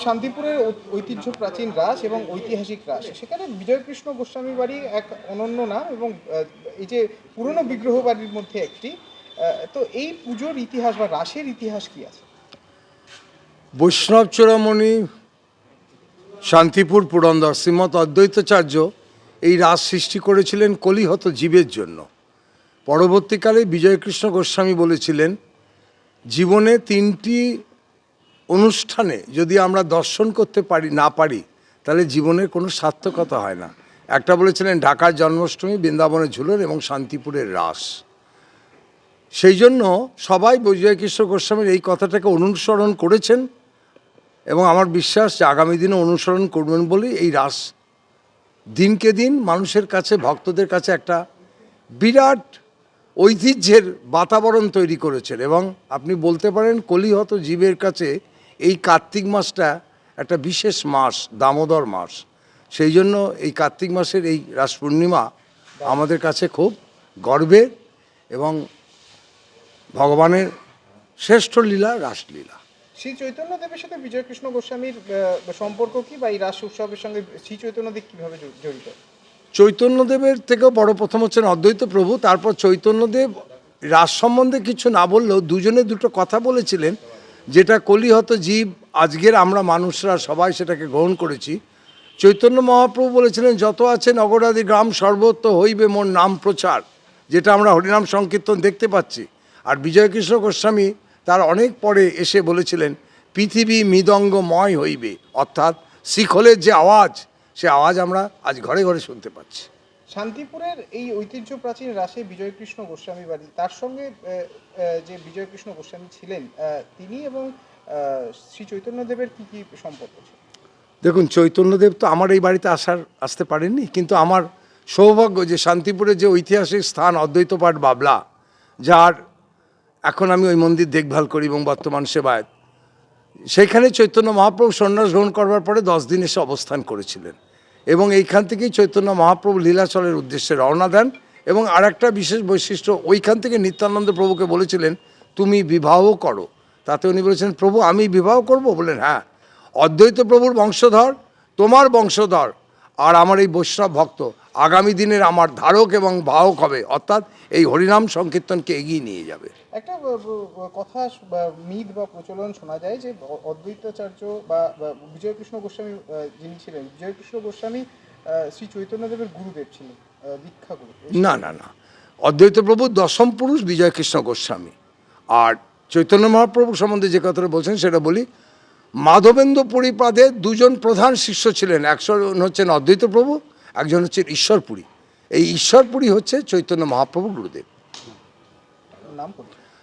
শান্তিপুরের ঐতিহ্য প্রাচীন রাস এবং ঐতিহাসিক রাস, সেখানে বিজয়কৃষ্ণ গোস্বামী বাড়ি এক অনন্য নাম এবং এই যে পুরনো বিগ্রহ বাড়ির মধ্যে একটি। তো এই পুজোর ইতিহাস বা রাসের ইতিহাস কি আছে? বৈষ্ণব চূড়ামণি শান্তিপুর পুরন্দর শ্রীমৎ অদ্বৈতাচার্য এই রাস সৃষ্টি করেছিলেন কলিহত জীবের জন্য। পরবর্তীকালে বিজয়কৃষ্ণ গোস্বামী বলেছিলেন, জীবনে 3টি অনুষ্ঠানে যদি আমরা দর্শন করতে না পারি তাহলে জীবনের কোনো সার্থকতা হয় না। একটা বলেছিলেন ঢাকার জন্মাষ্টমী, বৃন্দাবনের ঝুলন এবং শান্তিপুরের রাস। সেই জন্য সবাই বিজয়কৃষ্ণ গোস্বামীর এই কথাটাকে অনুসরণ করেছেন এবং আমার বিশ্বাস যে আগামী দিনে অনুসরণ করবেন বলেই এই রাস দিনকে দিন মানুষের কাছে, ভক্তদের কাছে একটা বিরাট ঐতিহ্যের বাতাবরণ তৈরি করেছেন। এবং আপনি বলতে পারেন কলিহত জীবের কাছে এই কার্তিক মাসটা একটা বিশেষ মাস, দামোদর মাস। সেই জন্য এই কার্তিক মাসের এই রাস পূর্ণিমা আমাদের কাছে খুব গর্বের এবং ভগবানের শ্রেষ্ঠ লীলা রাসলীলা। শ্রী চৈতন্যদেবের সাথে বিজয়কৃষ্ণ গোস্বামীর সম্পর্ক কি, বা এই রাস উৎসবের সঙ্গে শ্রী চৈতন্যদেব কীভাবে জড়িত? চৈতন্যদেবের থেকেও বড় প্রথম হচ্ছেন অদ্বৈত প্রভু। তারপর চৈতন্যদেব রাস সম্বন্ধে কিছু না বললেও দুজনে দুটো কথা বলেছিলেন, যেটা কলিহত জীব আজকের আমরা মানুষরা সবাই সেটাকে গ্রহণ করেছি। চৈতন্য মহাপ্রভু বলেছিলেন, যত আছে নগরাদি গ্রাম সর্বত্র হইবে মোর নাম প্রচার, যেটা আমরা হরিনাম সংকীর্তন দেখতে পাচ্ছি। আর বিজয়কৃষ্ণ গোস্বামী তার অনেক পরে এসে বলেছিলেন, পৃথিবী মৃদঙ্গময় হইবে, অর্থাৎ শিখলের যে আওয়াজ, সে আওয়াজ আমরা আজ ঘরে ঘরে শুনতে পাচ্ছি। শান্তিপুরের এই ঐতিহ্য প্রাচীন রাসে বিজয়কৃষ্ণ গোস্বামী বাড়ি, তার সঙ্গে যে বিজয়কৃষ্ণ গোস্বামী ছিলেন তিনি এবং শ্রী চৈতন্যদেবের কী কী সম্পর্ক ছিল? দেখুন, চৈতন্যদেব তো আমার এই বাড়িতে আসতে পারেননি, কিন্তু আমার সৌভাগ্য যে শান্তিপুরের যে ঐতিহাসিক স্থান অদ্বৈতপাঠ বাবলা, যার এখন আমি ওই মন্দির দেখভাল করি এবং বর্তমান সেবায়ত, সেইখানে চৈতন্য মহাপ্রভু সন্ন্যাস গ্রহণ করবার পরে 10 দিন এসে অবস্থান করেছিলেন এবং এইখান থেকেই চৈতন্য মহাপ্রভু লীলাচলের উদ্দেশ্যে রওনা দেন। এবং আর একটা বিশেষ বৈশিষ্ট্য, ওইখান থেকে নিত্যানন্দ প্রভুকে বলেছিলেন তুমি বিবাহ করো। তাতে উনি বলেছেন, প্রভু আমি বিবাহ করব? বললেন হ্যাঁ, অদ্বৈত প্রভুর বংশধর, তোমার বংশধর আর আমার এই বৈষ্ণব ভক্ত আগামী দিনের আমার ধারক এবং বাহক হবে, অর্থাৎ এই হরিনাম সংকীর্তনকে এগিয়ে নিয়ে যাবে। একটা কথা বা মিথ বা প্রচলন শোনা যায় যে অদ্বৈতাচার্য বা বিজয়কৃষ্ণ গোস্বামী যিনি ছিলেন, বিজয়কৃষ্ণ গোস্বামী শ্রী চৈতন্যদেবের গুরুদেব ছিলেন, দীক্ষা গুরু। না না না, অদ্বৈত প্রভু দশম পুরুষ বিজয়কৃষ্ণ গোস্বামী। আর চৈতন্য মহাপ্রভু সম্বন্ধে যে কথাটা বলছেন সেটা বলি, মাধবেন্দ্র পুরীপাদের 2জন প্রধান শিষ্য ছিলেন। একজন হচ্ছেন অদ্বৈত প্রভু, একজন হচ্ছেন ঈশ্বরপুরী। এই ঈশ্বরপুরী হচ্ছে চৈতন্য মহাপ্রভু গুরুদেব। নাম?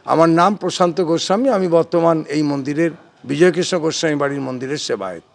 আমার নাম প্রশান্ত গোস্বামী। আমি বর্তমান এই মন্দিরের বিজয়কৃষ্ণ গোস্বামী বাড়ির মন্দিরের সেবায়ত।